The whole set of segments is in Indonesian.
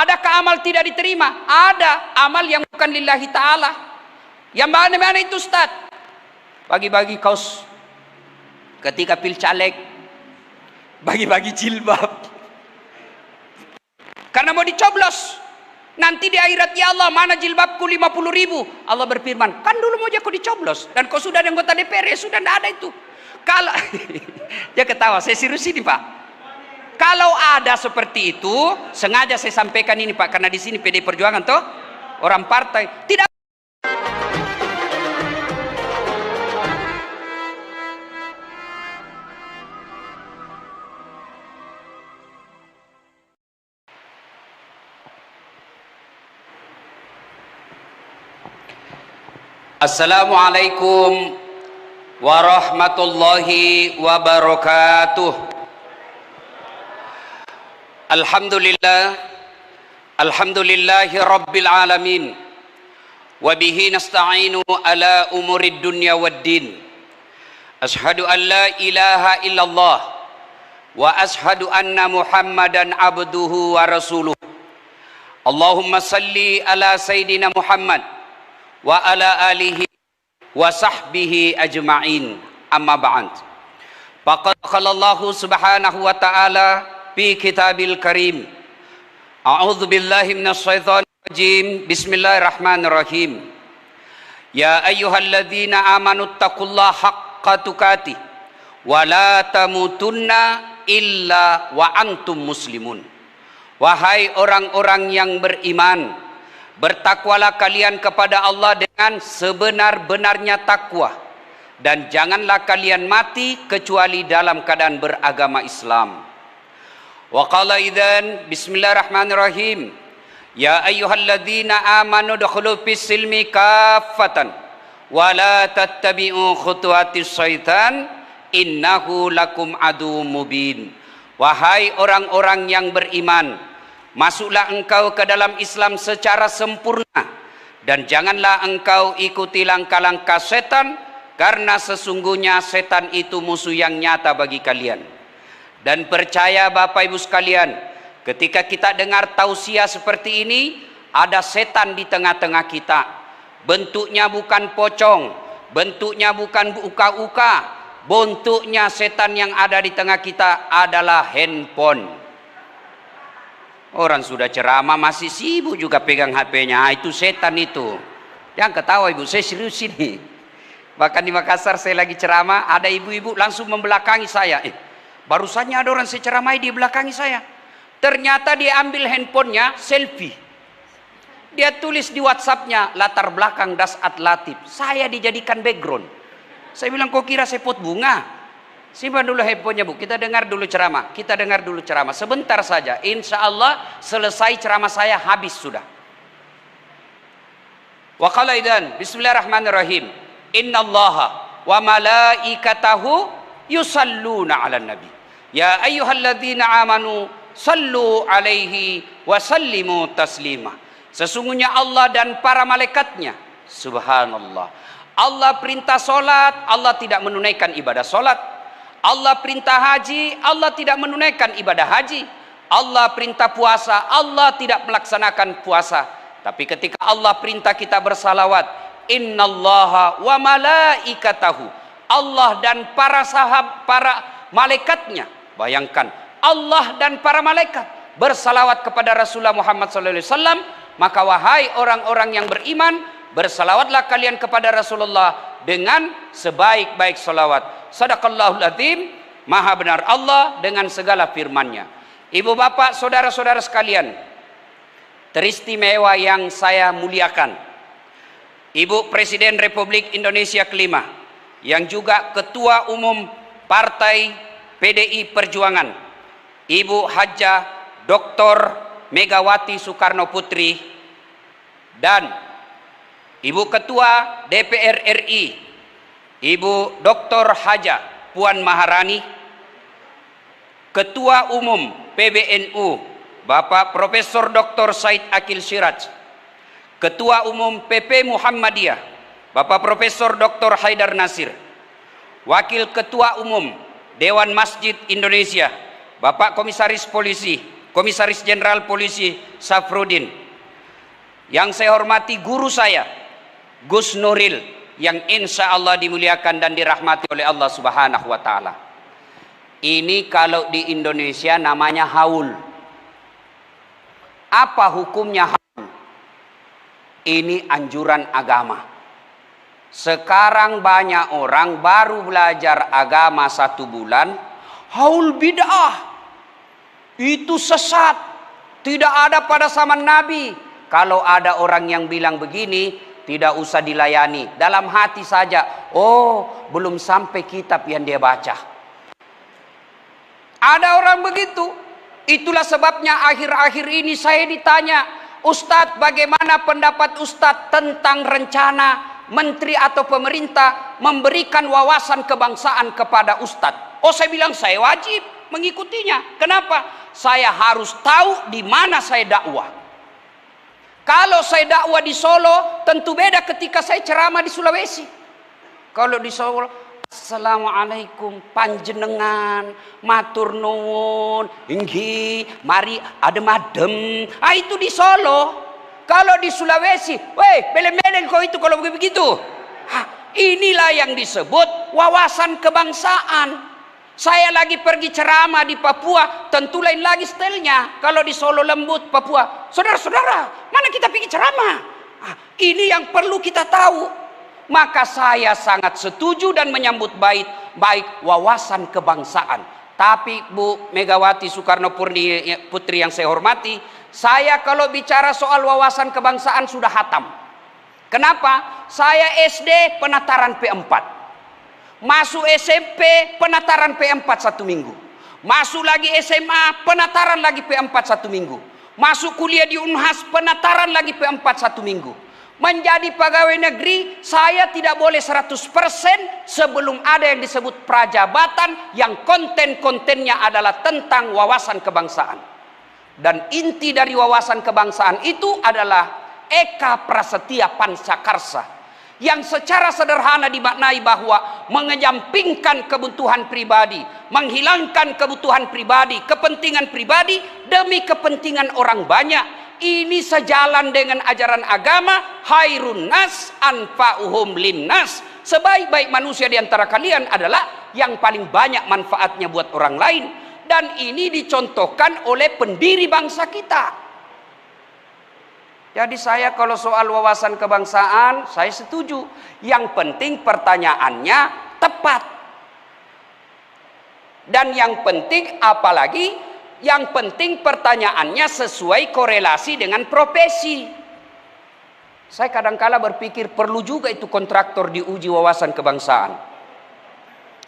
Adakah amal tidak diterima? Ada amal yang bukan lillahi ta'ala. Yang mana itu Ustaz? Bagi-bagi kaos ketika pilcaleg, bagi-bagi jilbab karena mau dicoblos. Nanti di akhirat, ya Allah, mana jilbabku 50.000? Allah berfirman, kan dulu mau aku dicoblos dan kau sudah ada anggota DPR, ya sudah, tidak ada itu. Kalau dia ketawa, saya serius ini Pak. Kalau ada seperti itu, sengaja saya sampaikan ini Pak, karena di sini PDI Perjuangan toh orang partai tidak. Assalamualaikum warahmatullahi wabarakatuh. Alhamdulillahi rabbil alamin. Wabihi nasta'inu ala umurid dunya waddin. Ashhadu an la ilaha illallah wa ashhadu anna muhammadan abduhu wa rasuluh. Allahumma salli ala sayyidina Muhammad wa ala alihi wa sahbihi ajma'in, amma ba'd. Faqad qala Allah subhanahu wa ta'ala fi kitabil karim, a'udzu billahi minasy syaithanir rajim, bismillahirrahmanirrahim. Ya ayyuhalladzina amanu taqullaha haqqa tuqatih wa la tamutunna illa wa antum muslimun. Wahai orang-orang yang beriman, bertakwalah kalian kepada Allah dengan sebenar-benarnya takwa, dan janganlah kalian mati kecuali dalam keadaan beragama Islam. Wa qala idzan, bismillahirrahmanirrahim, ya ayyuhalladzina amanu dukhulu fis silmi kaffatan wa la tattabi'u khutuwatis syaitan innahu lakum adu mubin. Wahai orang-orang yang beriman, masuklah engkau ke dalam Islam secara sempurna, dan janganlah engkau ikuti langkah-langkah setan, karena sesungguhnya setan itu musuh yang nyata bagi kalian. Dan percaya Bapak Ibu sekalian, ketika kita dengar tausiah seperti ini, ada setan di tengah-tengah kita. Bentuknya bukan pocong, bentuknya bukan uka-uka, bentuknya setan yang ada di tengah kita adalah handphone. Orang sudah ceramah masih sibuk juga pegang HP-nya. Itu setan itu. Jangan ketawa Ibu, saya serius ini. Bahkan di Makassar saya lagi ceramah, ada ibu-ibu langsung membelakangi saya. Barusannya ada orang saya ceramai di belakangi saya. Ternyata dia ambil handphonenya, selfie. Dia tulis di WhatsApp-nya, latar belakang Dasat Latif. Saya dijadikan background. Saya bilang, kok kira saya pot bunga? Simpan dulu handphonenya Bu, kita dengar dulu ceramah. Kita dengar dulu ceramah sebentar saja. Insya Allah selesai ceramah saya habis sudah. Wa qala idzan, bismillahirrahmanirrahim, innallaha wa malaikatahu yusalluna 'alan nabi ya ayyuhalladzina amanu sallu alaihi wa sallimu taslima. Sesungguhnya Allah dan para malaikatnya, subhanallah, Allah perintah solat, Allah tidak menunaikan ibadah solat. Allah perintah haji, Allah tidak menunaikan ibadah haji. Allah perintah puasa, Allah tidak melaksanakan puasa. Tapi ketika Allah perintah kita bersalawat, innallaha wa malaikatahu, Allah dan para malaikatnya. Bayangkan, Allah dan para malaikat bersalawat kepada Rasulullah Muhammad SAW. Maka wahai orang-orang yang beriman, bersalawatlah kalian kepada Rasulullah dengan sebaik-baik salawat. Sadaqallahul azim, maha benar Allah dengan segala firman-Nya. Ibu bapak, saudara-saudara sekalian, teristimewa yang saya muliakan, Ibu Presiden Republik Indonesia kelima, yang juga Ketua Umum Partai PDI Perjuangan, Ibu Hajjah Dr. Megawati Soekarno Putri, dan Ibu Ketua DPR RI Ibu Dr. Haja Puan Maharani, Ketua Umum PBNU Bapak Profesor Dr. Said Akil Siraj, Ketua Umum PP Muhammadiyah Bapak Profesor Dr. Haidar Nasir, Wakil Ketua Umum Dewan Masjid Indonesia Bapak Komisaris Polisi Komisaris Jenderal Polisi Safrudin, yang saya hormati guru saya Gus Nuril, yang insya Allah dimuliakan dan dirahmati oleh Allah Subhanahu wa Ta'ala. Ini kalau di Indonesia namanya haul. Apa hukumnya haul? Ini anjuran agama. Sekarang banyak orang baru belajar agama 1 bulan, haul bid'ah, itu sesat, tidak ada pada zaman Nabi. Kalau ada orang yang bilang begini, tidak usah dilayani, dalam hati saja, oh belum sampai kitab yang dia baca. Ada orang begitu. Itulah sebabnya akhir-akhir ini saya ditanya, Ustadz, bagaimana pendapat Ustadz tentang rencana menteri atau pemerintah memberikan wawasan kebangsaan kepada Ustadz? Oh, saya bilang saya wajib mengikutinya. Kenapa? Saya harus tahu di mana saya dakwah. Kalau saya dakwah di Solo, tentu beda ketika saya ceramah di Sulawesi. Kalau di Solo, Assalamualaikum panjenengan, matur nuwun, inggih, mari adem-adem. Ah, itu di Solo. Kalau di Sulawesi, weh, belen-belen kau itu kalau begitu. Inilah yang disebut wawasan kebangsaan. Saya lagi pergi ceramah di Papua, tentu lain lagi stylenya. Kalau di Solo lembut, Papua, saudara-saudara, mana kita pergi ceramah? Ini yang perlu kita tahu. Maka saya sangat setuju dan menyambut baik wawasan kebangsaan. Tapi Bu Megawati Soekarno Putri yang saya hormati, saya kalau bicara soal wawasan kebangsaan sudah hatam. Kenapa? Saya SD penataran P4, masuk SMP penataran P4 1 minggu, masuk lagi SMA penataran lagi P4 1 minggu, masuk kuliah di Unhas penataran lagi P4 1 minggu. Menjadi pegawai negeri saya tidak boleh 100% sebelum ada yang disebut prajabatan yang konten-kontennya adalah tentang wawasan kebangsaan. Dan inti dari wawasan kebangsaan itu adalah Eka Prasetya Pancakarsa, yang secara sederhana dimaknai bahwa mengejampingkan kebutuhan pribadi, menghilangkan kebutuhan pribadi, kepentingan pribadi demi kepentingan orang banyak. Ini sejalan dengan ajaran agama, khairun nas anfa'uhum linnas. Sebaik-baik manusia di antara kalian adalah yang paling banyak manfaatnya buat orang lain. Dan ini dicontohkan oleh pendiri bangsa kita. Jadi saya kalau soal wawasan kebangsaan, saya setuju. Yang penting pertanyaannya tepat. Dan yang penting apalagi, yang penting pertanyaannya sesuai korelasi dengan profesi. Saya kadangkala berpikir perlu juga itu kontraktor diuji wawasan kebangsaan.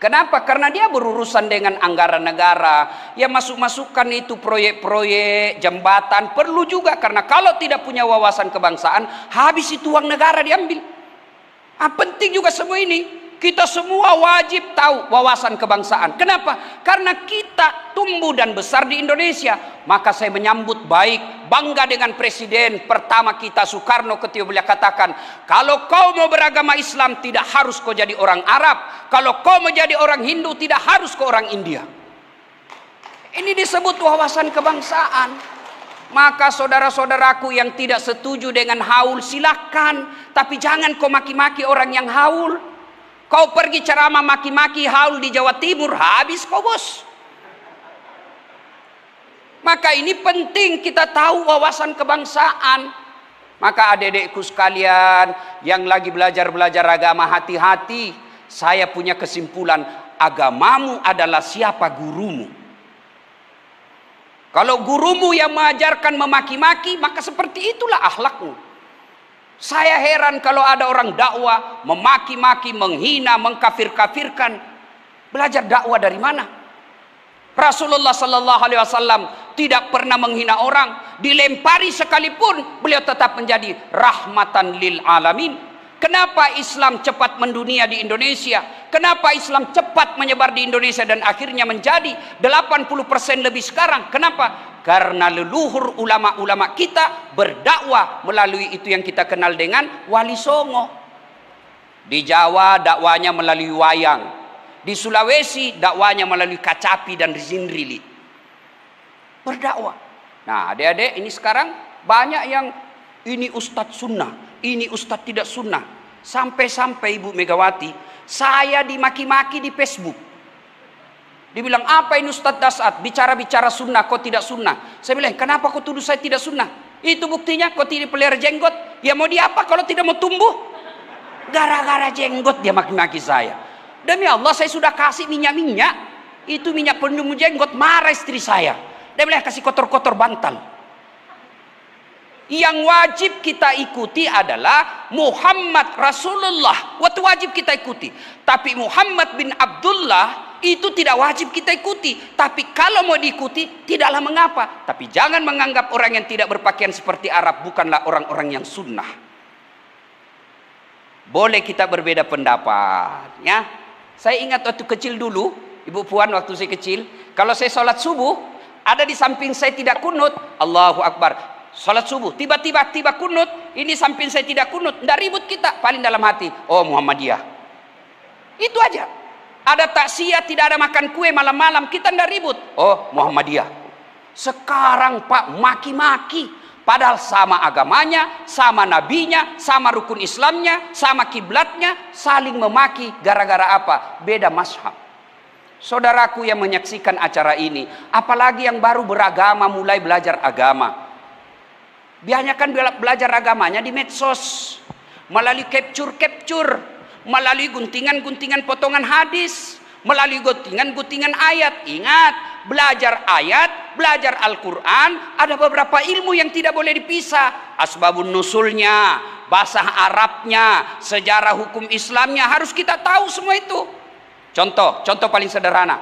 Kenapa? Karena dia berurusan dengan anggaran negara. Ya masuk-masukkan itu proyek-proyek jembatan. Perlu juga, karena kalau tidak punya wawasan kebangsaan, habis itu uang negara diambil. Penting juga semua ini. Kita semua wajib tahu wawasan kebangsaan. Kenapa? Karena kita tumbuh dan besar di Indonesia. Maka saya menyambut baik, bangga dengan presiden pertama kita Soekarno ketika beliau katakan, kalau kau mau beragama Islam tidak harus kau jadi orang Arab. Kalau kau mau jadi orang Hindu tidak harus kau orang India. Ini disebut wawasan kebangsaan. Maka saudara-saudaraku yang tidak setuju dengan haul silakan, tapi jangan kau maki-maki orang yang haul. Kau pergi ceramah maki-maki haul di Jawa Timur, habis kau bos. Maka ini penting kita tahu wawasan kebangsaan. Maka adik-adikku sekalian yang lagi belajar agama, hati-hati. Saya punya kesimpulan, agamamu adalah siapa gurumu. Kalau gurumu yang mengajarkan memaki-maki, maka seperti itulah akhlakmu. Saya heran kalau ada orang dakwah memaki-maki, menghina, mengkafir-kafirkan. Belajar dakwah dari mana? Rasulullah sallallahu alaihi wasallam tidak pernah menghina orang, dilempari sekalipun beliau tetap menjadi rahmatan lil alamin. Kenapa Islam cepat mendunia di Indonesia? Kenapa Islam cepat menyebar di Indonesia dan akhirnya menjadi 80% lebih sekarang? Kenapa? Karena leluhur ulama-ulama kita berdakwah melalui itu yang kita kenal dengan Wali Songo. Di Jawa dakwanya melalui wayang. Di Sulawesi dakwanya melalui kacapi dan zinrili. Berdakwah. Nah, adik-adik ini sekarang banyak yang ini Ustadz sunnah, ini Ustadz tidak sunnah. Sampai-sampai Ibu Megawati, saya dimaki-maki di Facebook. Dibilang, apa ini Ustadz Dasat, bicara-bicara sunnah, kok tidak sunnah. Saya bilang, kenapa kau tuduh saya tidak sunnah? Itu buktinya kau tidak pelihara jenggot. Ya mau diapa kalau tidak mau tumbuh? Gara-gara jenggot dia maki-maki saya. Demi Allah, saya sudah kasih minyak-minyak. Itu minyak penumbuh jenggot, marah istri saya. Dia bilang, kasih kotor-kotor bantal. Yang wajib kita ikuti adalah Muhammad Rasulullah. Waktu wajib kita ikuti. Tapi Muhammad bin Abdullah itu tidak wajib kita ikuti. Tapi kalau mau diikuti, tidaklah mengapa. Tapi jangan menganggap orang yang tidak berpakaian seperti Arab bukanlah orang-orang yang sunnah. Boleh kita berbeda pendapat, ya. Saya ingat waktu kecil dulu, Ibu Puan, waktu saya kecil, kalau saya sholat subuh, ada di samping saya tidak kunut, Allahu Akbar. Sholat subuh, tiba-tiba kunut, ini samping saya tidak kunut, tidak ribut kita, paling dalam hati, oh Muhammadiyah. Itu aja. Ada taksiyah, tidak ada makan kue malam-malam, kita tidak ribut, oh Muhammadiyah. Sekarang Pak, maki-maki, padahal sama agamanya, sama nabinya, sama rukun Islamnya, sama kiblatnya, saling memaki gara-gara apa? Beda mazhab. Saudaraku yang menyaksikan acara ini, apalagi yang baru beragama, mulai belajar agama, biarkan belajar agamanya di medsos, melalui capture, melalui guntingan-guntingan potongan hadis, melalui guntingan-guntingan ayat. Ingat, belajar ayat, belajar Al-Quran, ada beberapa ilmu yang tidak boleh dipisah. Asbabun nusulnya, bahasa Arabnya, sejarah hukum Islamnya, harus kita tahu semua itu. Contoh paling sederhana.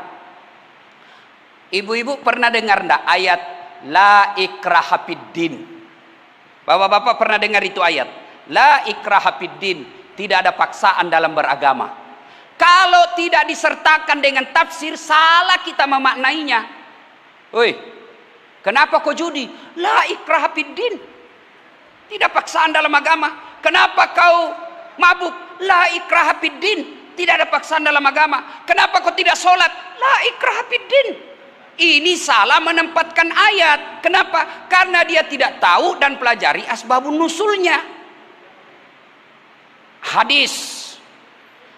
Ibu-ibu pernah dengar enggak ayat La ikraha fiddin? Bapak-bapak pernah dengar itu ayat? La ikraha fiddin, tidak ada paksaan dalam beragama. Kalau tidak disertakan dengan tafsir, salah kita memaknainya. Woi, kenapa kau judi? La ikraha fiddin, tidak paksaan dalam agama. Kenapa kau mabuk? La ikraha fiddin, tidak ada paksaan dalam agama. Kenapa kau tidak sholat? La ikraha fiddin. Ini salah menempatkan ayat. Kenapa? Karena dia tidak tahu dan pelajari asbabun nusulnya. Hadis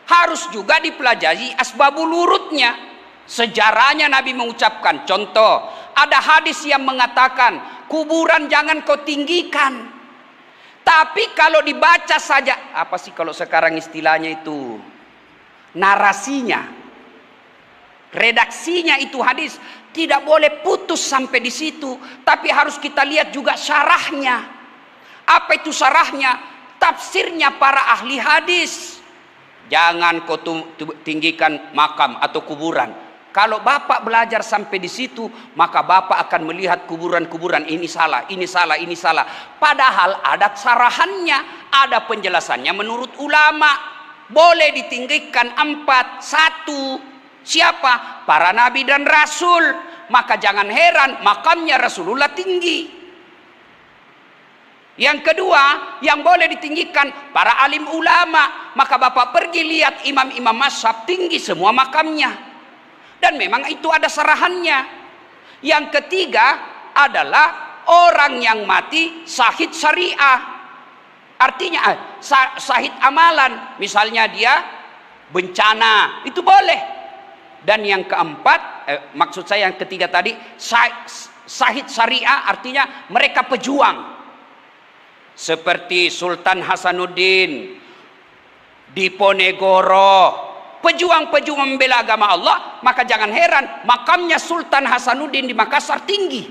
harus juga dipelajari asbabul wurudnya. Sejarahnya Nabi mengucapkan. Contoh, ada hadis yang mengatakan kuburan jangan kau tinggikan. Tapi kalau dibaca saja, apa sih kalau sekarang istilahnya itu, narasinya, redaksinya itu hadis, tidak boleh putus sampai di situ, tapi harus kita lihat juga syarahnya. Apa itu syarahnya? Tafsirnya para ahli hadis. Jangan kau tinggikan makam atau kuburan. Kalau Bapak belajar sampai di situ, maka Bapak akan melihat kuburan-kuburan ini salah, ini salah, ini salah. Padahal ada syarahannya, ada penjelasannya menurut ulama. Boleh ditinggikan 4, 1. Siapa? Para nabi dan rasul. Maka jangan heran makamnya Rasulullah tinggi. Yang kedua, yang boleh ditinggikan para alim ulama. Maka Bapak pergi lihat imam-imam mazhab, tinggi semua makamnya. Dan memang itu ada sarahannya. Yang ketiga adalah orang yang mati syahid syariah. Artinya syahid amalan. Misalnya dia bencana, itu boleh. Dan yang keempat, maksud saya yang ketiga tadi, syahid syariah, artinya mereka pejuang. Seperti Sultan Hasanuddin, Diponegoro, pejuang-pejuang membela agama Allah. Maka jangan heran makamnya Sultan Hasanuddin di Makassar tinggi.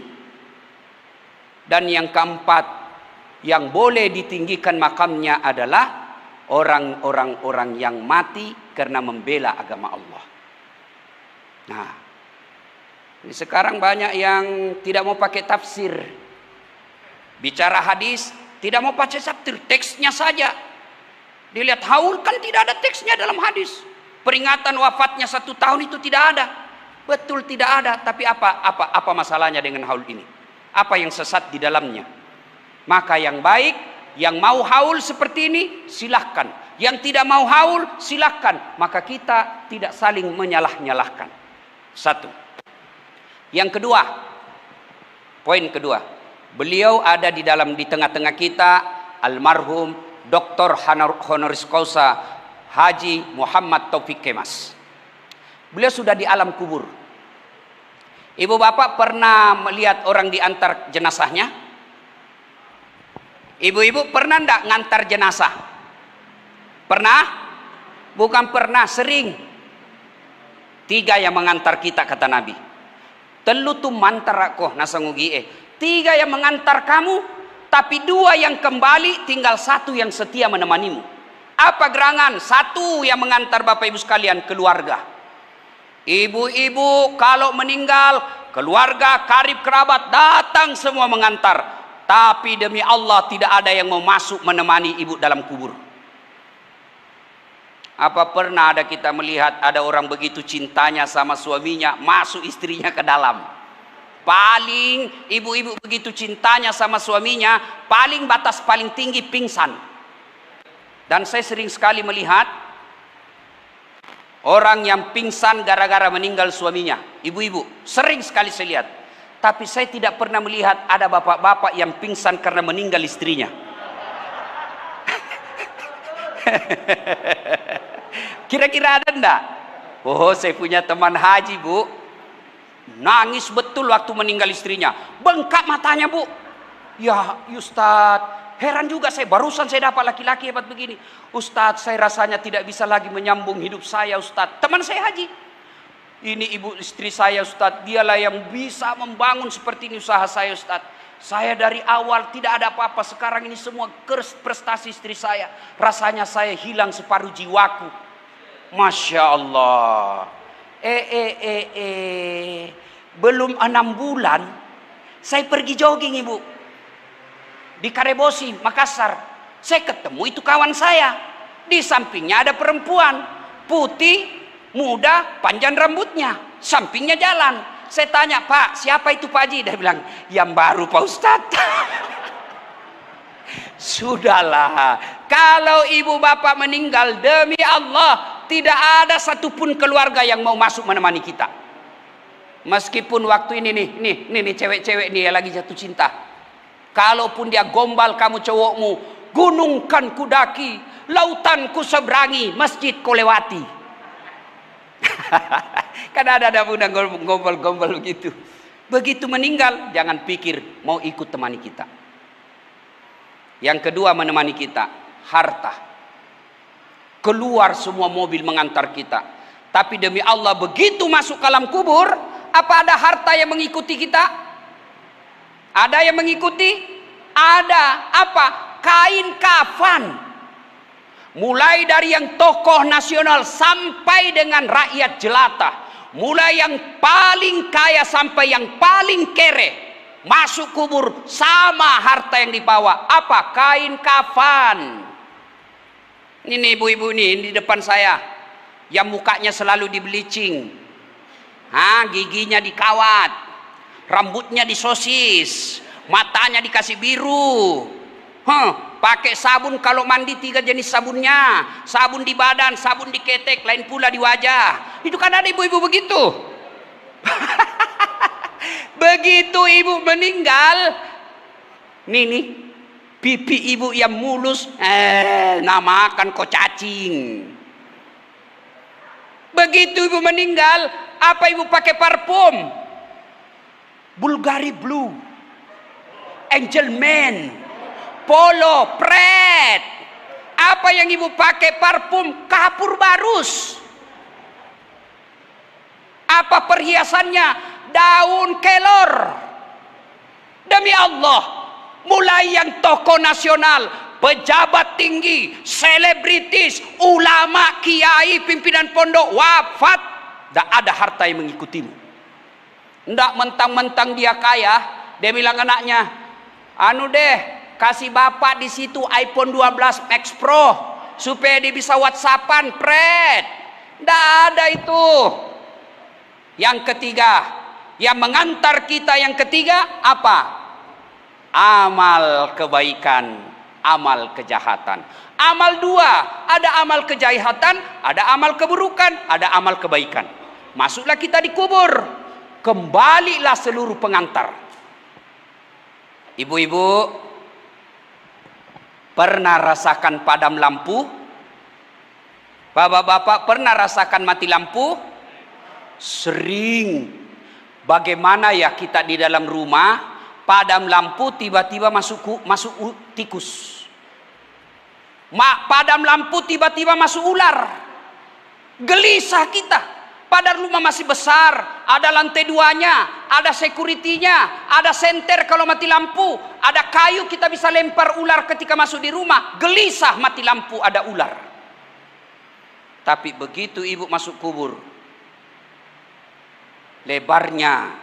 Dan yang keempat, yang boleh ditinggikan makamnya adalah orang-orang yang mati karena membela agama Allah. Nah, ini sekarang banyak yang tidak mau pakai tafsir. Bicara hadis, tidak mau pakai tafsir, teksnya saja. Dilihat haul kan tidak ada teksnya dalam hadis. Peringatan wafatnya 1 tahun itu tidak ada. Betul tidak ada, tapi apa masalahnya dengan haul ini? Apa yang sesat di dalamnya? Maka yang baik, yang mau haul seperti ini, silahkan. Yang tidak mau haul, silahkan. Maka kita tidak saling menyalah-nyalahkan. 1. Yang kedua, Poin kedua, beliau ada di tengah-tengah kita, almarhum Dr. Honoris Causa Haji Muhammad Taufik Kemas. Beliau sudah di alam kubur. Ibu bapak pernah melihat orang diantar jenazahnya? Ibu-ibu pernah enggak ngantar jenazah? Pernah? Bukan pernah, sering. 3 yang mengantar kita, kata Nabi. Telu tu mantar aku nasangugi 3 yang mengantar kamu, tapi 2 yang kembali, tinggal 1 yang setia menemanimu. Apa gerangan? 1 yang mengantar bapak ibu sekalian, keluarga. Ibu-ibu kalau meninggal, keluarga, karib, kerabat datang semua mengantar. Tapi demi Allah tidak ada yang mau masuk menemani ibu dalam kubur. Apa pernah ada kita melihat ada orang begitu cintanya sama suaminya, masuk istrinya ke dalam? Paling ibu-ibu begitu cintanya sama suaminya, paling batas paling tinggi pingsan. Dan saya sering sekali melihat orang yang pingsan gara-gara meninggal suaminya. Ibu-ibu, sering sekali saya lihat. Tapi saya tidak pernah melihat ada bapak-bapak yang pingsan karena meninggal istrinya. Kira-kira ada enggak? Oh, saya punya teman haji, Bu. Nangis betul waktu meninggal istrinya. Bengkak matanya, Bu. Ya, Ustadz, heran juga saya. Barusan saya dapat laki-laki hebat begini. Ustadz, saya rasanya tidak bisa lagi menyambung hidup saya, Ustadz. Teman saya haji. Ini ibu istri saya, Ustadz. Dialah yang bisa membangun seperti ini usaha saya, Ustadz. Saya dari awal tidak ada apa-apa. Sekarang ini semua prestasi istri saya. Rasanya saya hilang separuh jiwaku. Masya Allah. Belum 6 bulan saya pergi jogging, Ibu, di Karebosi, Makassar. Saya ketemu itu kawan saya. Di sampingnya ada perempuan putih, muda, panjang rambutnya. Sampingnya jalan. Saya tanya, Pak, siapa itu Pak Haji? Dia bilang, yang baru Pak Ustadz. Sudahlah, kalau ibu bapak meninggal, demi Allah tidak ada satupun keluarga yang mau masuk menemani kita. Meskipun waktu ini nih cewek-cewek nih yang lagi jatuh cinta, kalaupun dia gombal kamu cowokmu, gunung kan kudaki, lautan ku seberangi, masjid ku lewati. Kan ada bunda gombal begitu. Begitu meninggal, jangan pikir mau ikut temani kita. Yang kedua, menemani kita harta. Keluar semua mobil mengantar kita. Tapi demi Allah, begitu masuk ke alam kubur, apa ada harta yang mengikuti kita? Ada yang mengikuti? Ada. Apa? Kain kafan. Mulai dari yang tokoh nasional sampai dengan rakyat jelata. Mulai yang paling kaya sampai yang paling kere. Masuk kubur sama harta yang dibawa. Apa? Kain kafan. Ini ibu-ibu nih di depan saya, yang mukanya selalu di bleaching, giginya dikawat, rambutnya disosis, matanya dikasih biru, pakai sabun kalau mandi 3 jenis sabunnya, sabun di badan, sabun di ketek, lain pula di wajah. Itu kan ada ibu-ibu begitu. Begitu ibu meninggal, nih pipi ibu yang mulus, namakan kok cacing. Begitu ibu meninggal, apa ibu pakai parfum? Bulgari Blue, Angel Man, Polo, Pret. Apa yang ibu pakai parfum? Kapur Barus. Apa perhiasannya? Daun kelor. Demi Allah, mulai yang tokoh nasional, pejabat tinggi, selebritis, ulama, kiai, pimpinan pondok wafat, tidak ada harta yang mengikutimu. Tidak mentang-mentang dia kaya, dia bilang anaknya, kasih bapak di situ iPhone 12 Max Pro supaya dia bisa WhatsAppan, Pret. Tidak ada itu. Yang ketiga, yang mengantar kita yang ketiga apa? Amal kebaikan, amal kejahatan. Amal 2, ada amal kejahatan, ada amal keburukan, ada amal kebaikan. Masuklah kita di kubur, kembalilah seluruh pengantar. Ibu-ibu pernah rasakan padam lampu? Bapak-bapak pernah rasakan mati lampu? Sering. Bagaimana ya kita di dalam rumah padam lampu tiba-tiba masuk tikus. Padam lampu tiba-tiba masuk ular. Gelisah kita. Padahal rumah masih besar, ada lantai 2-nya, ada security-nya, ada senter kalau mati lampu, ada kayu kita bisa lempar ular ketika masuk di rumah. Gelisah mati lampu ada ular. Tapi begitu ibu masuk kubur, lebarnya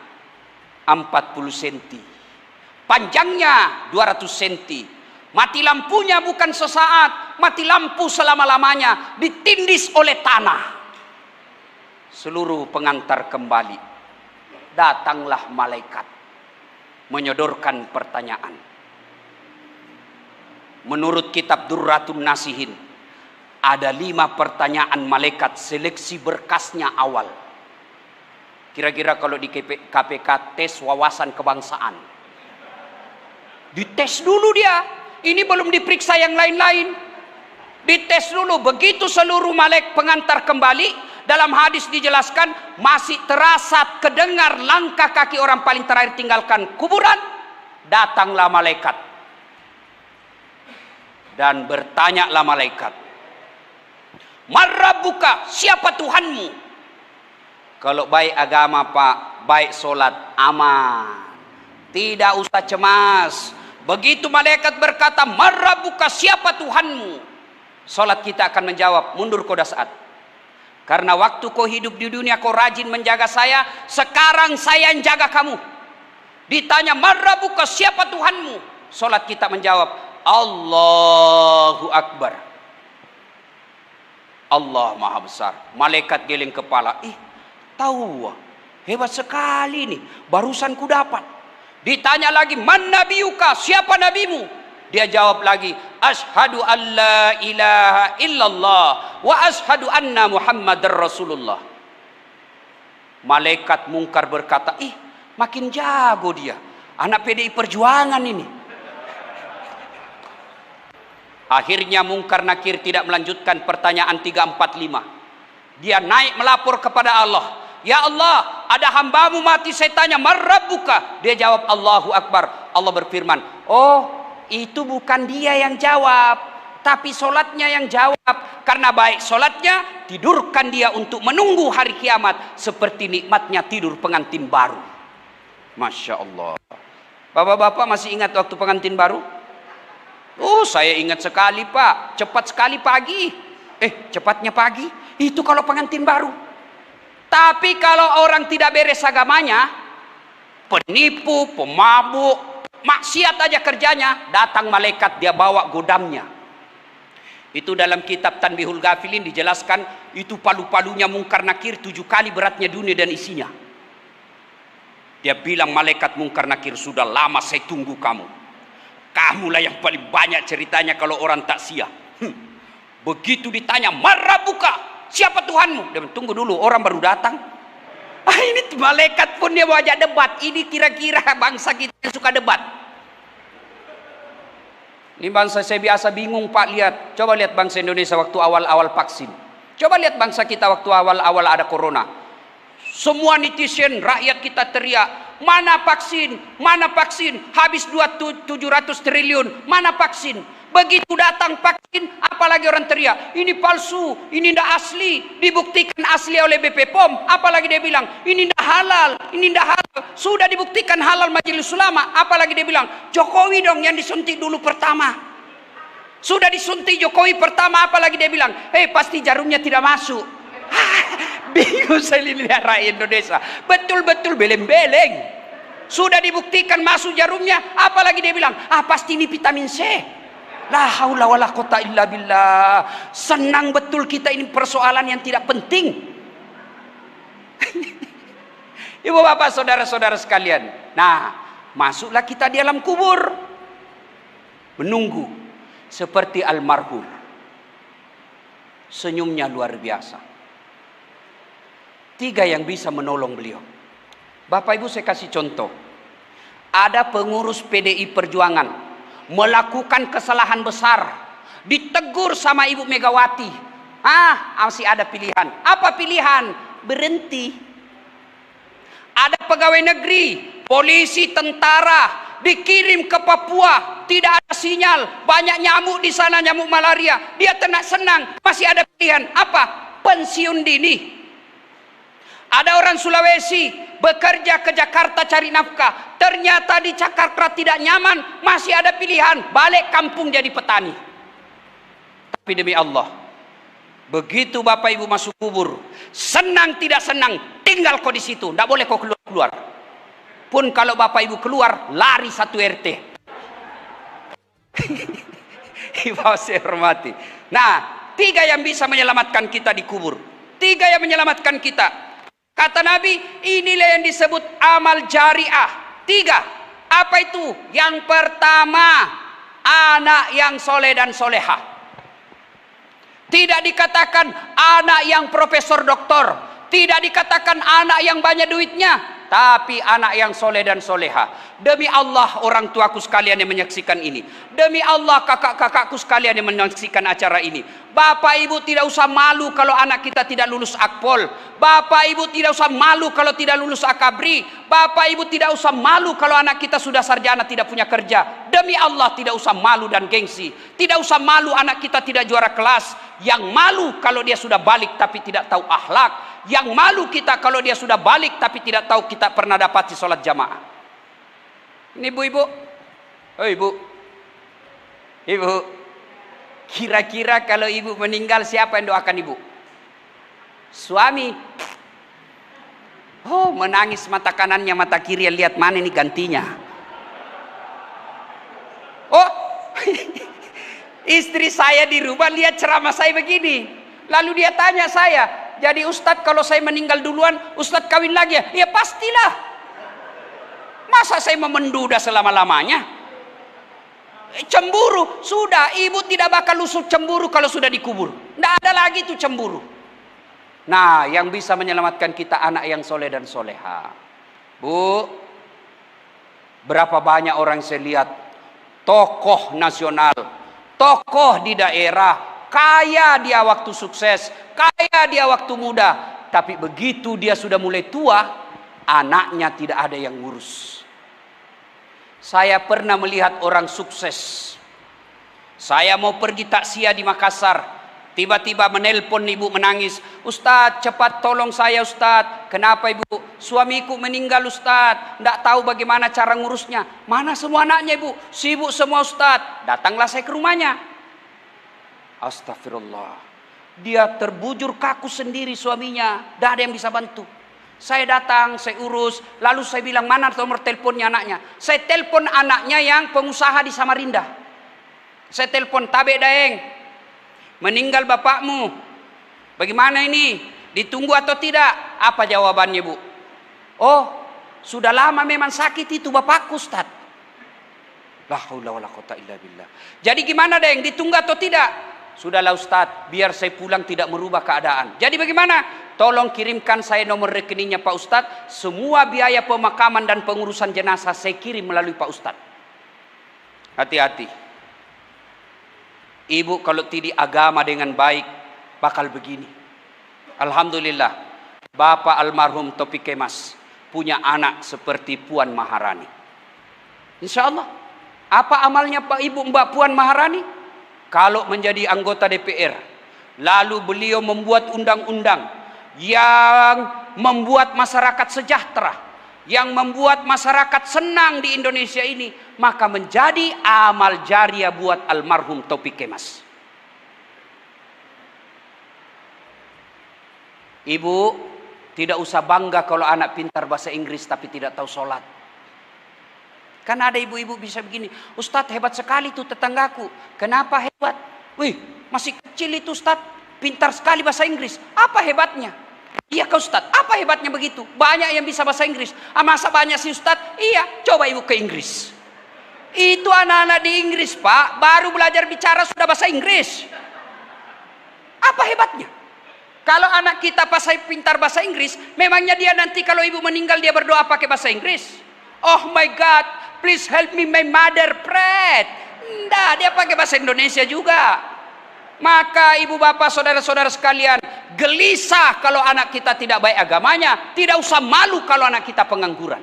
40 cm, panjangnya 200 cm. Mati lampunya bukan sesaat, mati lampu selama-lamanya, ditindis oleh tanah. Seluruh pengantar kembali. Datanglah malaikat menyodorkan pertanyaan. Menurut kitab Durratun Nasihin, ada 5 pertanyaan malaikat seleksi berkasnya awal. Kira-kira kalau di KPK tes wawasan kebangsaan, dites dulu dia. Ini belum diperiksa yang lain-lain. Dites dulu. Begitu seluruh malaikat pengantar kembali, dalam hadis dijelaskan masih terasa kedengar langkah kaki orang paling terakhir tinggalkan kuburan. Datanglah malaikat dan bertanyalah malaikat, "Marrabbuka, siapa Tuhanmu?" Kalau baik agama Pak, baik solat, aman, tidak usah cemas. Begitu malaikat berkata, "Marrabbuka, siapa Tuhanmu?" Solat kita akan menjawab, "Mundur kau dah saat. Karena waktu kau hidup di dunia kau rajin menjaga saya, sekarang saya yang jaga kamu." Ditanya, "Marrabbuka, siapa Tuhanmu?" Solat kita menjawab, "Allahu Akbar." Allah Maha Besar. Malaikat geleng kepala, tahu hebat sekali nih, barusan ku dapat. Ditanya lagi, "Man nabiyuka, siapa nabimu?" Dia jawab lagi, "Ashhadu an la ilaha illallah wa ashhadu anna Muhammadar Rasulullah." Malaikat mungkar berkata, makin jago dia, anak PDI Perjuangan ini. Akhirnya mungkar nakir tidak melanjutkan pertanyaan 3, 4, 5. Dia naik melapor kepada Allah. "Ya Allah, ada hambamu mati, saya tanya, marrabbuka?" Dia jawab, "Allahu Akbar." Allah berfirman, "Oh, itu bukan dia yang jawab, tapi solatnya yang jawab. Karena baik solatnya, tidurkan dia untuk menunggu hari kiamat seperti nikmatnya tidur pengantin baru." Masya Allah. Bapak-bapak masih ingat waktu pengantin baru? Oh, saya ingat sekali Pak. Cepat sekali pagi. Cepatnya pagi. Itu kalau pengantin baru. Tapi kalau orang tidak beres agamanya, penipu, pemabuk, maksiat aja kerjanya, datang malaikat, dia bawa godamnya. Itu dalam kitab Tanbihul Ghafilin dijelaskan, itu palu-palunya mungkar nakir 7 kali beratnya dunia dan isinya. Dia bilang, malaikat mungkar nakir, "Sudah lama saya tunggu kamu. Kamulah yang paling banyak ceritanya kalau orang tak sia." Begitu ditanya, "Marrabbuka, siapa Tuhanmu?" Dia bilang, "Tunggu dulu, orang baru datang." Ini malaikat pun dia mau ajak debat. Ini kira-kira bangsa kita yang suka debat. Ini bangsa saya biasa bingung Pak, lihat. Coba lihat bangsa Indonesia waktu awal-awal vaksin. Coba lihat bangsa kita waktu awal-awal ada corona. Semua netizen, rakyat kita teriak, "Mana vaksin? Mana vaksin? Habis 700 triliun. Mana vaksin?" Begitu datang vaksin, apalagi orang teriak, "Ini palsu, ini tidak asli." Dibuktikan asli oleh BP POM, apalagi dia bilang, "Ini tidak halal, ini tidak halal." Sudah dibuktikan halal Majelis Ulama, apalagi dia bilang, "Jokowi dong yang disuntik dulu pertama." Sudah disuntik Jokowi pertama, apalagi dia bilang, pasti jarumnya tidak masuk." Bingung saya lihat rakyat Indonesia. Betul-betul beleng-beleng. Sudah dibuktikan masuk jarumnya, apalagi dia bilang, pasti ini vitamin C. La haula wala quwata illa billah. Senang betul kita, ini persoalan yang tidak penting. Ibu bapak saudara-saudara sekalian. Nah, masuklah kita di alam kubur. Menunggu. Seperti almarhum. Senyumnya luar biasa. 3 yang bisa menolong beliau. Bapak ibu saya kasih contoh. ada pengurus PDI Perjuangan melakukan kesalahan besar, ditegur sama Ibu Megawati. Masih ada pilihan. Apa pilihan? Berhenti. Ada pegawai negeri, polisi, tentara dikirim ke Papua, tidak ada sinyal, banyak nyamuk di sana, nyamuk malaria. Dia senang, masih ada pilihan. Apa? Pensiun dini. Ada orang Sulawesi bekerja ke Jakarta cari nafkah, ternyata di Jakarta tidak nyaman, masih ada pilihan, balik kampung jadi petani. Tapi demi Allah, begitu Bapak Ibu masuk kubur, senang tidak senang, tinggal kau di situ, tidak boleh kau keluar. Pun kalau Bapak Ibu keluar, lari satu RT. Ibu saya hormati. Nah, 3 yang bisa menyelamatkan kita di kubur. 3 yang menyelamatkan kita. Kata Nabi, inilah yang disebut amal jariah. 3. Apa itu? Yang pertama, anak yang soleh dan soleha. Tidak dikatakan anak yang profesor doktor, tidak dikatakan anak yang banyak duitnya, tapi anak yang soleh dan soleha. Demi Allah orang tuaku sekalian yang menyaksikan ini, demi Allah kakak-kakakku sekalian yang menyaksikan acara ini, Bapak Ibu tidak usah malu kalau anak kita tidak lulus Akpol. Bapak Ibu tidak usah malu kalau tidak lulus Akabri. Bapak Ibu tidak usah malu kalau anak kita sudah sarjana tidak punya kerja. Demi Allah tidak usah malu dan gengsi. Tidak usah malu anak kita tidak juara kelas. Yang malu kalau dia sudah balik tapi tidak tahu akhlak. Yang malu kita kalau dia sudah balik tapi tidak tahu kita pernah dapati sholat jamaah. Ini ibu-ibu. Oh ibu. Ibu. Kira-kira kalau ibu meninggal siapa yang doakan ibu? Suami. Oh, menangis mata kanannya, mata kiri, lihat mana ini gantinya. Oh, istri saya di rumah lihat ceramah saya begini. Lalu dia tanya saya, jadi Ustadz kalau saya meninggal duluan, Ustadz kawin lagi ya? Ya pastilah. Masa saya memenduda selama-lamanya? Cemburu, sudah, ibu tidak bakal lusuk cemburu kalau sudah dikubur. Tidak ada lagi tuh cemburu. Nah, yang bisa menyelamatkan kita anak yang soleh dan soleha. Bu, berapa banyak orang saya lihat tokoh nasional, tokoh di daerah, kaya dia waktu sukses, kaya dia waktu muda, tapi begitu dia sudah mulai tua, anaknya tidak ada yang ngurus. Saya pernah melihat orang sukses. Saya mau pergi takziah di Makassar, tiba-tiba menelpon ibu menangis, Ustadz cepat tolong saya Ustadz. Kenapa ibu? Suamiku meninggal Ustadz, tidak tahu bagaimana cara ngurusnya. Mana semua anaknya ibu? Sibuk semua Ustadz. Datanglah saya ke rumahnya. Astagfirullah, dia terbujur kaku sendiri suaminya, tidak ada yang bisa bantu. Saya datang, saya urus, lalu saya bilang mana nomor teleponnya anaknya. Saya telepon anaknya yang pengusaha di Samarinda. Saya telepon, Tabe Daeng, meninggal bapakmu, bagaimana ini? Ditunggu atau tidak? Apa jawabannya bu? Oh, sudah lama memang sakit itu bapakku Ustaz. La haula wala quwata illa billah. Jadi gimana Daeng? Ditunggu atau tidak? Sudahlah Ustaz, biar saya pulang tidak merubah keadaan. Jadi bagaimana? Tolong kirimkan saya nomor rekeningnya Pak Ustaz. Semua biaya pemakaman dan pengurusan jenazah saya kirim melalui Pak Ustaz. Hati-hati. Ibu kalau tidak agama dengan baik bakal begini. Alhamdulillah, Bapak almarhum Topik Kemas punya anak seperti Puan Maharani. Insya Allah. Apa amalnya Pak Ibu Mbak Puan Maharani? Kalau menjadi anggota DPR, lalu beliau membuat undang-undang yang membuat masyarakat sejahtera, yang membuat masyarakat senang di Indonesia ini, maka menjadi amal jariah buat almarhum Topik Kemas. Ibu tidak usah bangga kalau anak pintar bahasa Inggris tapi tidak tahu sholat. Kan ada ibu-ibu bisa begini, Ustadz hebat sekali tuh tetanggaku. Kenapa hebat? Wih, masih kecil itu Ustadz, pintar sekali bahasa Inggris. Apa hebatnya? Iya kau Ustadz, apa hebatnya begitu? Banyak yang bisa bahasa Inggris. Masa banyak sih Ustadz? Iya, coba ibu ke Inggris. Itu anak-anak di Inggris Pak, baru belajar bicara sudah bahasa Inggris. Apa hebatnya? Kalau anak kita pintar bahasa Inggris, memangnya dia nanti kalau ibu meninggal dia berdoa pakai bahasa Inggris? Oh my God, please help me my mother pray. Enggak, dia pakai bahasa Indonesia juga. Maka ibu bapak saudara-saudara sekalian, gelisah kalau anak kita tidak baik agamanya, tidak usah malu kalau anak kita pengangguran.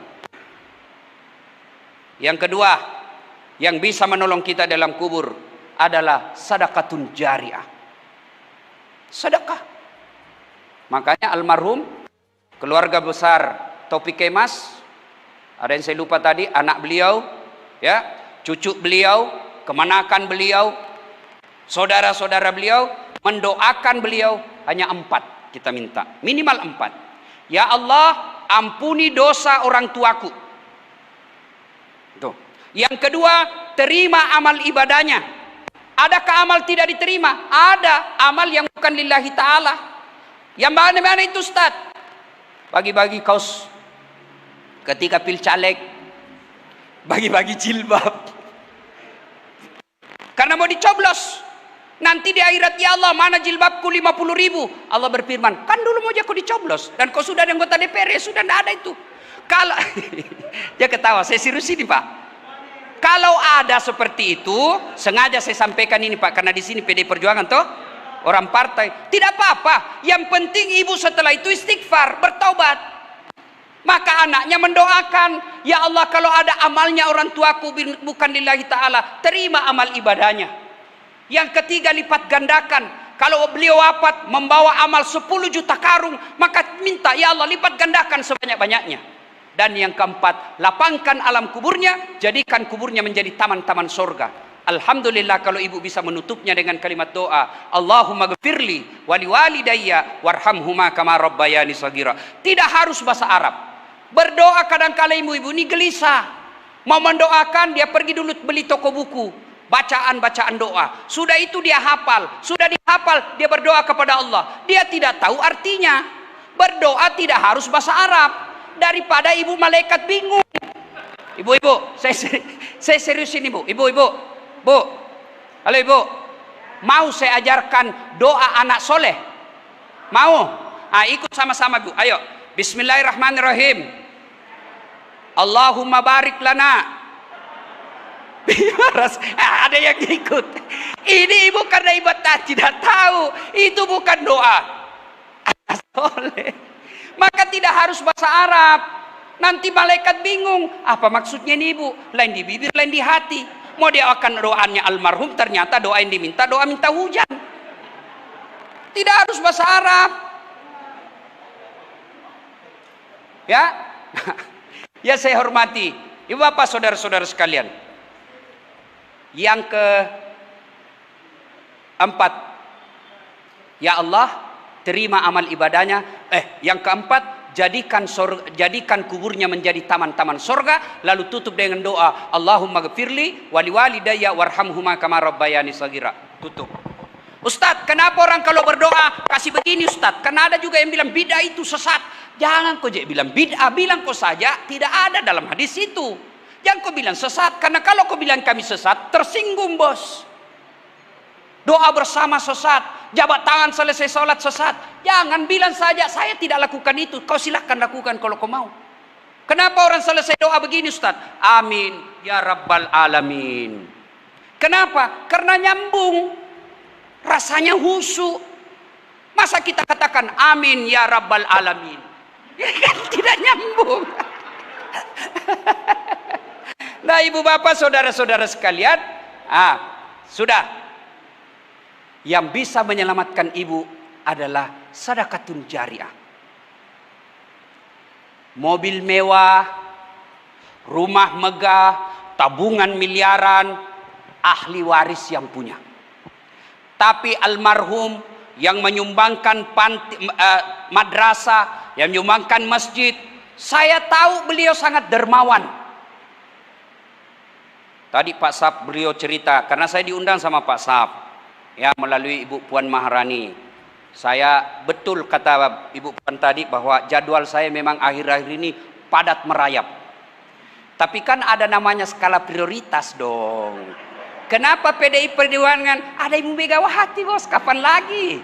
Yang kedua, yang bisa menolong kita dalam kubur adalah sedekatun jariah. Sedekah. Makanya almarhum keluarga besar Taufik Kemas, ada yang saya lupa tadi, anak beliau, ya, cucu beliau, kemenakan beliau, saudara-saudara beliau, mendoakan beliau hanya 4 kita minta, minimal 4. Ya Allah, ampuni dosa orang tuaku. Tuh. Yang kedua, terima amal ibadahnya. Adakah amal tidak diterima? Ada amal yang bukan lillahi ta'ala. Yang mana itu Ustaz? Bagi-bagi kaos ketika pil caleg, bagi-bagi jilbab karena mau dicoblos. Nanti di akhirat, ya Allah, mana jilbabku 50.000? Allah berfirman, kan dulu mau aku dicoblos dan kau sudah ada anggota DPR, ya sudah, tidak ada itu. Kalau dia ketawa, saya serius ini Pak. Kalau ada seperti itu, sengaja saya sampaikan ini Pak, karena di sini PDI Perjuangan toh orang partai, tidak apa-apa. Yang penting ibu setelah itu istighfar, bertaubat. Maka anaknya mendoakan, ya Allah, kalau ada amalnya orang tuaku bukan lillahi ta'ala, terima amal ibadahnya. Yang ketiga, lipat gandakan. Kalau beliau wafat membawa amal 10 juta karung, maka minta, ya Allah, lipat gandakan sebanyak-banyaknya. Dan yang keempat, lapangkan alam kuburnya, jadikan kuburnya menjadi taman-taman surga. Alhamdulillah kalau ibu bisa menutupnya dengan kalimat doa, Allahumma gfirli wali walidayya warhamhuma kama rabbayani shaghira. Tidak harus bahasa Arab. Berdoa kadang-kala ibu-ibu ini gelisah. Mau mendoakan, dia pergi dulu beli toko buku, bacaan-bacaan doa. Sudah itu dia hafal, sudah dihafal, dia berdoa kepada Allah. Dia tidak tahu artinya. Berdoa tidak harus bahasa Arab. Daripada ibu malaikat bingung. Ibu-ibu, saya serius ini Bu. Ibu-ibu, Bu, halo ibu, mau saya ajarkan doa anak soleh? Mau? Ikut sama-sama Bu. Ayo, Bismillahirrahmanirrahim. Allahumma barik lana. Ada yang ikut. Ini ibu karena ibu tidak tahu, itu bukan doa anak soleh. Maka tidak harus bahasa Arab. Nanti malaikat bingung, apa maksudnya ini ibu? Lain di bibir, lain di hati. Mau dia akan doanya almarhum, ternyata doa yang diminta doa minta hujan. Tidak harus bahasa Arab. Ya, ya saya hormati ibu bapak saudara-saudara sekalian. Yang keempat, ya Allah, terima amal ibadahnya. Yang keempat, jadikan kuburnya menjadi taman-taman surga, lalu tutup dengan doa, Allahumma gfirli wali walidayya warhamhuma kama rabbayani shaghira. Tutup. Ustadz, kenapa orang kalau berdoa kasih begini Ustadz? Karena ada juga yang bilang bid'ah itu sesat. Jangan kau bilang bid'ah, bilang kau saja tidak ada dalam hadis itu. Jangan kau bilang sesat, karena kalau kau bilang kami sesat, tersinggung bos. Doa bersama sesat, jabat tangan selesai sholat sesat. Jangan bilang saja saya tidak lakukan itu. Kau silahkan lakukan kalau kau mau. Kenapa orang selesai doa begini Ustaz? Amin ya rabbal alamin. Kenapa? Karena nyambung. Rasanya husu. Masa kita katakan amin ya rabbal alamin? Ya kan tidak nyambung. Nah ibu bapak saudara-saudara sekalian, sudah. Yang bisa menyelamatkan ibu adalah sedekatun jariah. Mobil mewah, rumah megah, tabungan miliaran, ahli waris yang punya. Tapi almarhum yang menyumbangkan madrasah, yang menyumbangkan masjid, saya tahu beliau sangat dermawan. Tadi Pak Saf beliau cerita, karena saya diundang sama Pak Saf. Ya, melalui Ibu Puan Maharani. Saya betul kata Ibu Puan tadi bahwa jadwal saya memang akhir-akhir ini padat merayap. Tapi kan ada namanya skala prioritas dong. Kenapa PDI Perjuangan? Ada Ibu Megawati bos, kapan lagi?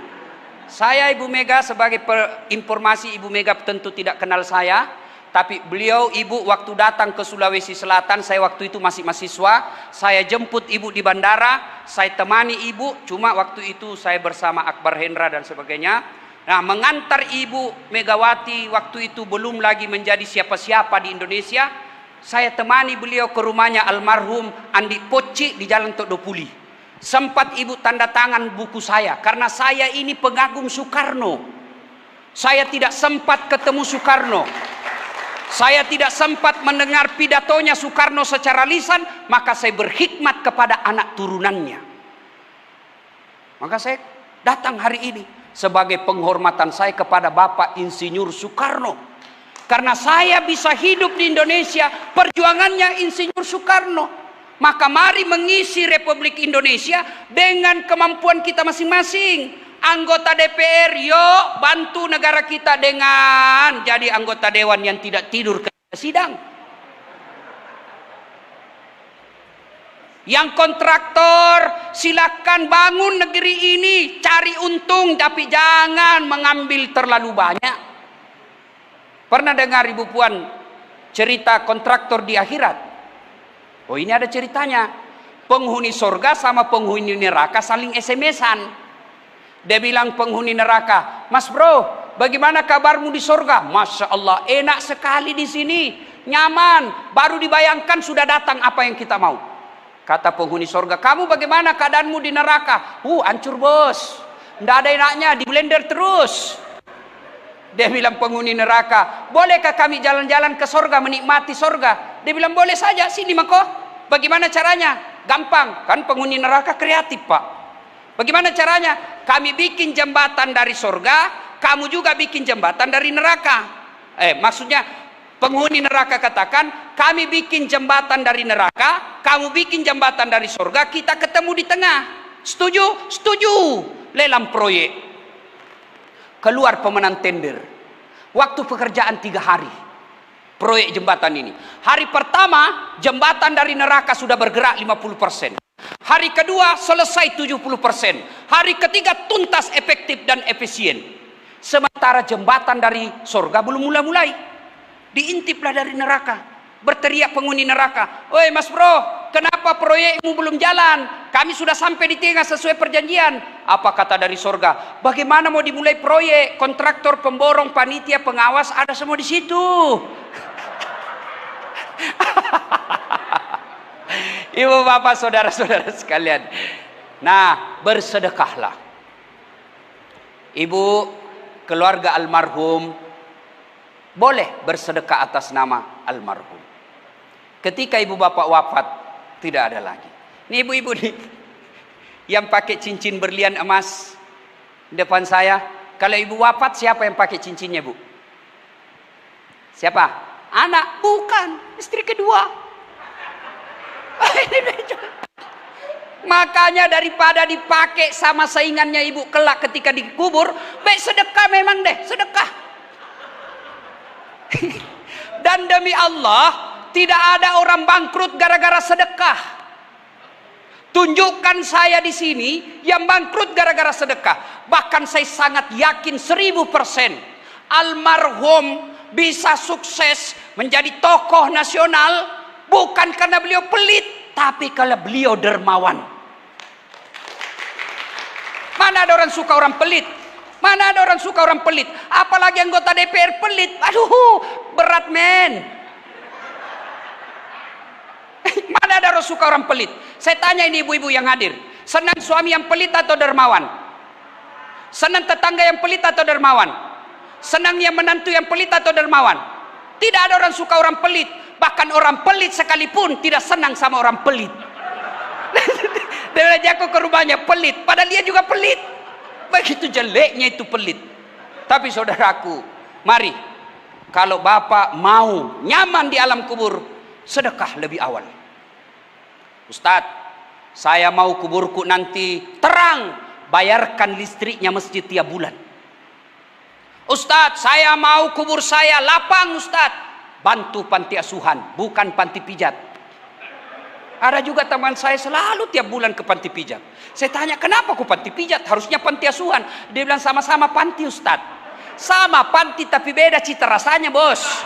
Saya Ibu Mega sebagai informasi, Ibu Mega tentu tidak kenal saya. Tapi beliau, ibu waktu datang ke Sulawesi Selatan, saya waktu itu masih mahasiswa, saya jemput ibu di bandara, saya temani ibu, cuma waktu itu saya bersama Akbar Hendra dan sebagainya. Nah, mengantar ibu Megawati waktu itu belum lagi menjadi siapa-siapa di Indonesia. Saya temani beliau ke rumahnya almarhum Andi Poci di Jalan Todopuli. Sempat ibu tanda tangan buku saya, karena saya ini pengagum Soekarno. Saya tidak sempat ketemu Soekarno. Saya tidak sempat mendengar pidatonya Soekarno secara lisan, maka saya berkhidmat kepada anak turunannya. Maka saya datang hari ini sebagai penghormatan saya kepada Bapak Insinyur Soekarno. Karena saya bisa hidup di Indonesia, perjuangannya Insinyur Soekarno. Maka mari mengisi Republik Indonesia dengan kemampuan kita masing-masing. Anggota DPR, yuk bantu negara kita dengan jadi anggota dewan yang tidak tidur ke sidang. Yang kontraktor, silakan bangun negeri ini, cari untung, tapi jangan mengambil terlalu banyak. Pernah dengar Ibu Puan cerita kontraktor di akhirat? Oh, ini ada ceritanya. Penghuni surga sama penghuni neraka saling SMS-an. Dia bilang penghuni neraka, "Mas bro, bagaimana kabarmu di surga?" "Masya Allah, enak sekali di sini, nyaman. Baru dibayangkan sudah datang apa yang kita mau." Kata penghuni surga, "Kamu bagaimana keadaanmu di neraka?" Hancur bos, nggak ada enaknya, di blender terus." Dia bilang penghuni neraka, "Bolehkah kami jalan-jalan ke surga, menikmati surga?" Dia bilang, "Boleh saja, sini mako." "Bagaimana caranya?" "Gampang, kan penghuni neraka kreatif pak. Bagaimana caranya?" "Kami bikin jembatan dari surga, kamu juga bikin jembatan dari neraka." Maksudnya penghuni neraka katakan, "Kami bikin jembatan dari neraka, kamu bikin jembatan dari surga, kita ketemu di tengah. Setuju?" "Setuju." Lelang proyek. Keluar pemenang tender. Waktu pekerjaan 3 hari. Proyek jembatan ini. Hari pertama, jembatan dari neraka sudah bergerak 50%. Hari kedua, selesai 70%. Hari ketiga, tuntas, efektif, dan efisien. Sementara jembatan dari surga belum mulai-mulai. Diintiplah dari neraka. Berteriak penghuni neraka, "Woi mas bro, kenapa proyekmu belum jalan? Kami sudah sampai di tengah sesuai perjanjian." Apa kata dari surga? "Bagaimana mau dimulai proyek? Kontraktor, pemborong, panitia, pengawas ada semua di situ." Ibu bapak saudara-saudara sekalian. Nah, bersedekahlah. Ibu keluarga almarhum boleh bersedekah atas nama almarhum. Ketika ibu bapak wafat, tidak ada lagi. Ini ibu-ibu nih yang pakai cincin berlian emas depan saya. Kalau ibu wafat, siapa yang pakai cincinnya, Bu? Siapa? Anak? Bukan, istri kedua. Makanya daripada dipakai sama saingannya ibu kelak ketika dikubur, baik sedekah memang deh, sedekah. Dan demi Allah, tidak ada orang bangkrut gara-gara sedekah. Tunjukkan saya di sini yang bangkrut gara-gara sedekah. Bahkan saya sangat yakin 1000% almarhum bisa sukses menjadi tokoh nasional bukan karena beliau pelit, tapi karena beliau dermawan. Mana ada orang suka orang pelit? Mana ada orang suka orang pelit? Apalagi anggota DPR pelit. Aduh, berat men. Mana ada orang suka orang pelit? Saya tanya ini ibu-ibu yang hadir, senang suami yang pelit atau dermawan? Senang tetangga yang pelit atau dermawan? Senang yang menantu yang pelit atau dermawan? Tidak ada orang suka orang pelit. Bahkan orang pelit sekalipun tidak senang sama orang pelit. Dia jatuh ke rumahnya pelit, padahal dia juga pelit. Begitu jeleknya itu pelit. Tapi saudaraku, mari, kalau bapak mau nyaman di alam kubur, sedekah lebih awal. Ustadz, saya mau kuburku nanti terang, bayarkan listriknya masjid tiap bulan. Ustadz, saya mau kubur saya lapang Ustadz, bantu panti asuhan, bukan panti pijat. Ada juga teman saya selalu tiap bulan ke panti pijat. Saya tanya, kenapa ku panti pijat? Harusnya panti asuhan. Dia bilang sama-sama panti Ustadz. Sama panti tapi beda cita rasanya bos.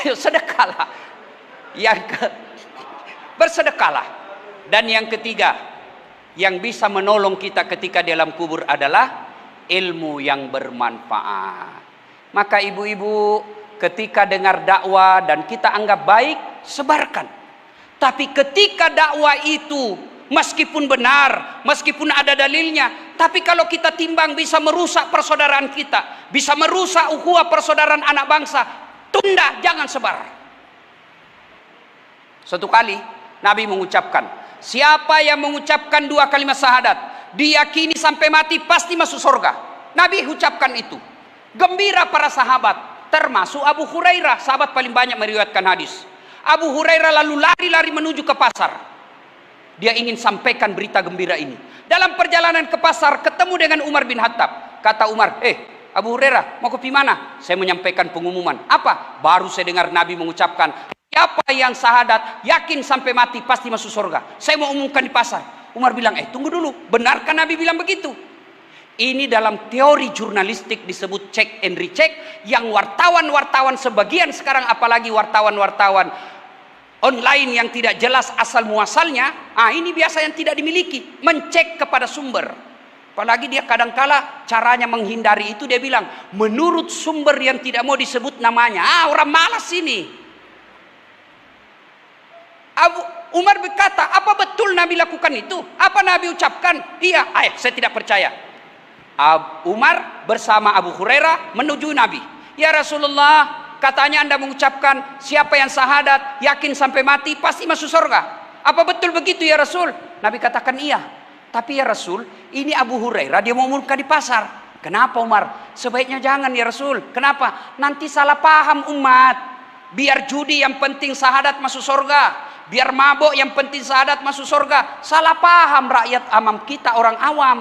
Ayo sedekahlah. Bersedekahlah. Dan yang ketiga, yang bisa menolong kita ketika dalam kubur adalah ilmu yang bermanfaat. Maka ibu-ibu, ketika dengar dakwah dan kita anggap baik, sebarkan. Tapi ketika dakwah itu meskipun benar, meskipun ada dalilnya, tapi kalau kita timbang bisa merusak persaudaraan kita, bisa merusak ukhuwah persaudaraan anak bangsa, tunda, jangan sebar. Suatu kali Nabi mengucapkan, siapa yang mengucapkan 2 kalimat syahadat, diyakini sampai mati pasti masuk surga. Nabi ucapkan itu. Gembira para sahabat, termasuk Abu Hurairah, sahabat paling banyak meriwayatkan hadis. Abu Hurairah lalu lari-lari menuju ke pasar. Dia ingin sampaikan berita gembira ini. Dalam perjalanan ke pasar ketemu dengan Umar bin Khattab. Kata Umar, Abu Hurairah, mau ke mana? Saya menyampaikan pengumuman. Apa? Baru saya dengar Nabi mengucapkan, siapa yang syahadat, yakin sampai mati pasti masuk surga. Saya mau umumkan di pasar. Umar bilang, tunggu dulu, benarkah Nabi bilang begitu? Ini dalam teori jurnalistik disebut check and recheck, yang wartawan-wartawan sebagian sekarang, apalagi wartawan-wartawan online yang tidak jelas asal muasalnya, ini biasa yang tidak dimiliki, mencek kepada sumber. Apalagi dia kadangkala caranya menghindari itu, dia bilang menurut sumber yang tidak mau disebut namanya. Orang malas ini. Umar berkata, apa betul Nabi lakukan itu? Apa Nabi ucapkan? Iya. Saya tidak percaya. Umar bersama Abu Hurairah menuju Nabi. Ya Rasulullah, katanya Anda mengucapkan siapa yang syahadat, yakin sampai mati pasti masuk surga. Apa betul begitu ya Rasul? Nabi katakan iya. Tapi ya Rasul, ini Abu Hurairah, dia mau umumkan di pasar. Kenapa Umar? Sebaiknya jangan ya Rasul. Kenapa? Nanti salah paham umat. Biar judi yang penting syahadat masuk surga, biar mabuk yang penting syahadat masuk surga. Salah paham rakyat amam kita, orang awam.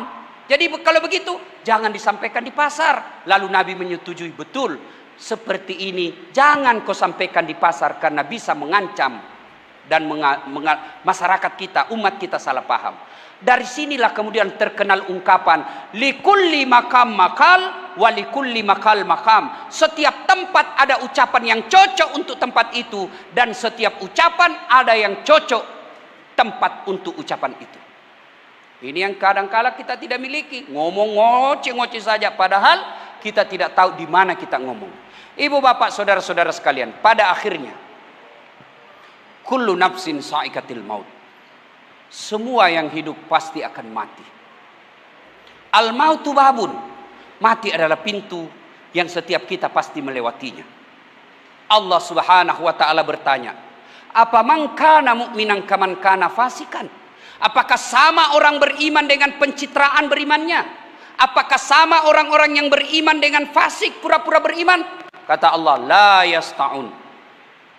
Jadi kalau begitu jangan disampaikan di pasar. Lalu Nabi menyetujui, betul, seperti ini jangan kau sampaikan di pasar karena bisa mengancam dan masyarakat kita, umat kita salah paham. Dari sinilah kemudian terkenal ungkapan likulli makam makal wa likulli makal makam. Setiap tempat ada ucapan yang cocok untuk tempat itu, dan setiap ucapan ada yang cocok tempat untuk ucapan itu. Ini yang kadang-kala kita tidak miliki, ngomong ngoceh-ngoceh saja, padahal kita tidak tahu di mana kita ngomong. Ibu bapak saudara-saudara sekalian, pada akhirnya kullu nafsin sa'iqatil maut. Semua yang hidup pasti akan mati. Al mautu babun, mati adalah pintu yang setiap kita pasti melewatinya. Allah Subhanahu wa taala bertanya, apa man kana mu'minan kaman kana fasikan? Apakah sama orang beriman dengan pencitraan berimannya? Apakah sama orang-orang yang beriman dengan fasik, pura-pura beriman? Kata Allah, la yasta'un.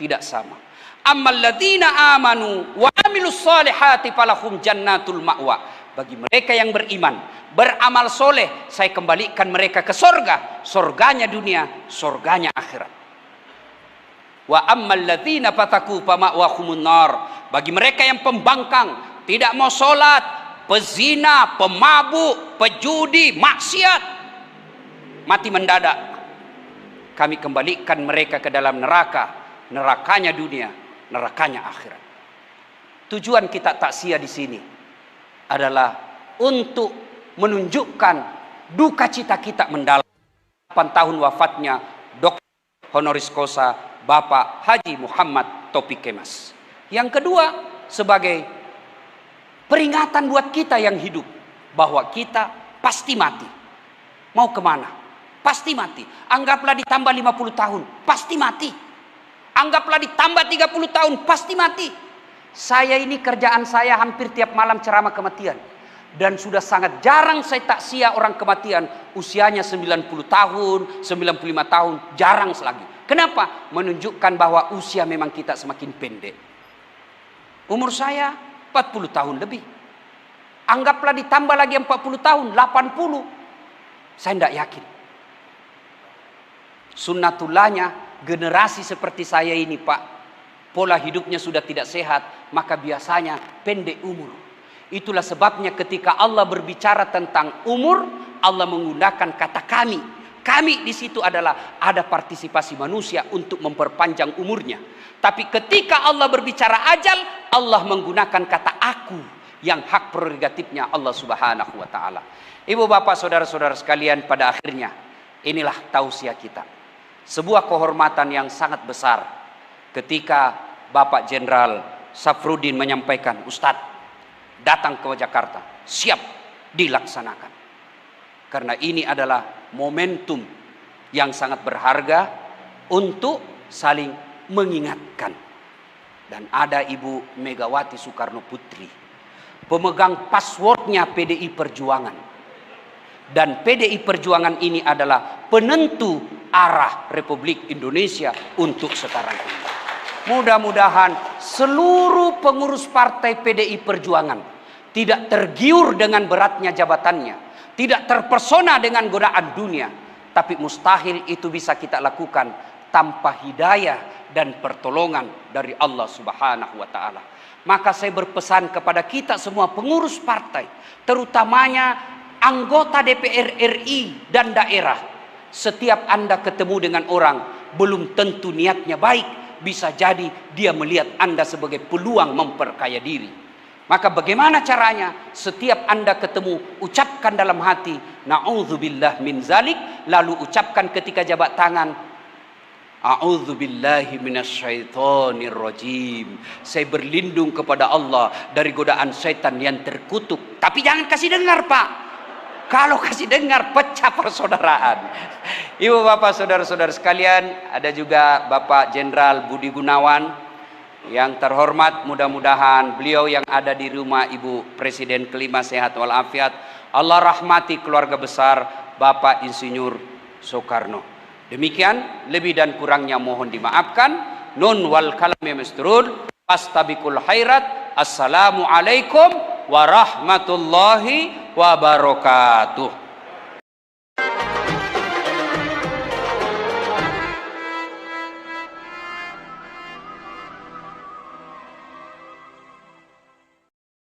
Tidak sama. Ammal ladzina amanu wa amilus solihati falahum jannatul ma'wa. Bagi mereka yang beriman, beramal soleh, saya kembalikan mereka ke surga. Surganya dunia, surganya akhirat. Wa ammal ladzina fataku fama'wahumun nar. Bagi mereka yang pembangkang, tidak mau sholat, pezina, pemabuk, pejudi, maksiat, mati mendadak, kami kembalikan mereka ke dalam neraka. Nerakanya dunia, nerakanya akhirat. Tujuan kita takziah di sini adalah untuk menunjukkan duka cita kita mendalam 8 tahun wafatnya Dr. Honoris Causa Bapak Haji Muhammad Taufik Kemas. Yang kedua, sebagai peringatan buat kita yang hidup, bahwa kita pasti mati. Mau kemana? Pasti mati. Anggaplah ditambah 50 tahun, pasti mati. Anggaplah ditambah 30 tahun, pasti mati. Saya ini kerjaan saya hampir tiap malam ceramah kematian. Dan sudah sangat jarang saya takziah orang kematian usianya 90 tahun, 95 tahun, jarang lagi. Kenapa? Menunjukkan bahwa usia memang kita semakin pendek. Umur saya 40 tahun lebih. Anggaplah ditambah lagi 40 tahun, 80. Saya tidak yakin. Sunnatullahnya generasi seperti saya ini, Pak, pola hidupnya sudah tidak sehat, maka biasanya pendek umur. Itulah sebabnya ketika Allah berbicara tentang umur, Allah menggunakan kata kami. Kami di situ adalah ada partisipasi manusia untuk memperpanjang umurnya. Tapi ketika Allah berbicara ajal, Allah menggunakan kata aku, yang hak prerogatifnya Allah Subhanahu wa taala. Ibu bapak saudara-saudara sekalian, pada akhirnya inilah tausiah kita. Sebuah kehormatan yang sangat besar ketika Bapak Jenderal Safrudin menyampaikan, Ustadz datang ke Jakarta, siap dilaksanakan. Karena ini adalah momentum yang sangat berharga untuk saling mengingatkan. Dan ada Ibu Megawati Soekarno Putri, pemegang passwordnya PDI Perjuangan. Dan PDI Perjuangan ini adalah penentu arah Republik Indonesia untuk sekarang ini. Mudah-mudahan seluruh pengurus partai PDI Perjuangan tidak tergiur dengan beratnya jabatannya, tidak terpesona dengan godaan dunia, tapi mustahil itu bisa kita lakukan tanpa hidayah dan pertolongan dari Allah Subhanahu wa taala. Maka saya berpesan kepada kita semua pengurus partai, terutamanya anggota DPR RI dan daerah, setiap Anda ketemu dengan orang belum tentu niatnya baik, bisa jadi dia melihat Anda sebagai peluang memperkaya diri. Maka bagaimana caranya? Setiap Anda ketemu, ucapkan dalam hati, na'udzubillah min zalik, lalu ucapkan ketika jabat tangan, a'udzubillahi minasyaitonir rajim. Saya berlindung kepada Allah dari godaan setan yang terkutuk. Tapi jangan kasih dengar, Pak. Kalau kasih dengar, pecah persaudaraan. Ibu bapak saudara-saudara sekalian, ada juga Bapak Jenderal Budi Gunawan yang terhormat. Mudah-mudahan beliau yang ada di rumah Ibu Presiden kelima sehat walafiat. Allah rahmati keluarga besar Bapak Insinyur Soekarno. Demikian, lebih dan kurangnya mohon dimaafkan. Nun wal kalami masturun, fastabikul khairat. Assalamualaikum warahmatullahi wabarakatuh.